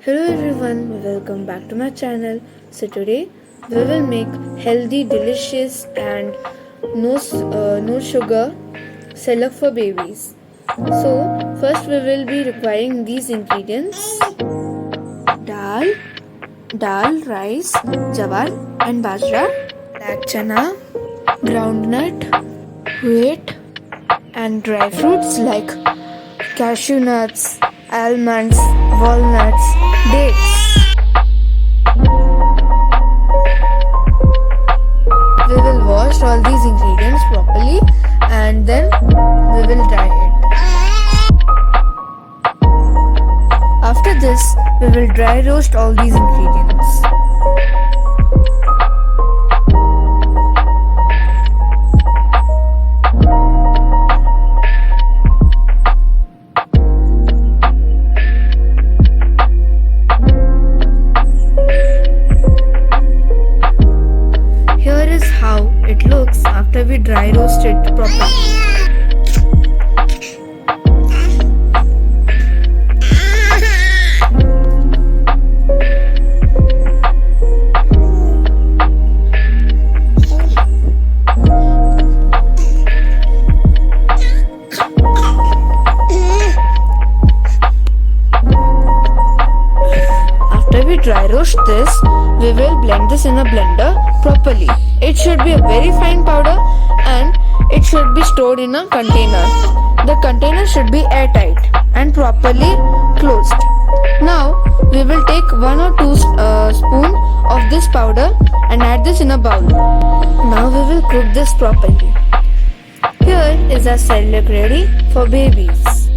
Hello everyone, welcome back to my channel. So today we will make healthy, delicious and no sugar cerelac for babies. So first we will be requiring these ingredients: dal, rice, jawar and bajra, black chana, groundnut, wheat and dry fruits like cashew nuts, almonds, walnuts, dates. We will wash all these ingredients properly and then we will dry it. After this, we will dry roast all these ingredients. Here is how it looks after we dry roast it properly. After we dry roast this, we will blend this in a blender properly. It should be a very fine powder and it should be stored in a container. The container should be airtight and properly closed. Now we will take 1 or 2 spoon of this powder and add this in a bowl. Now we will cook this properly. Here is our cerelac ready for babies.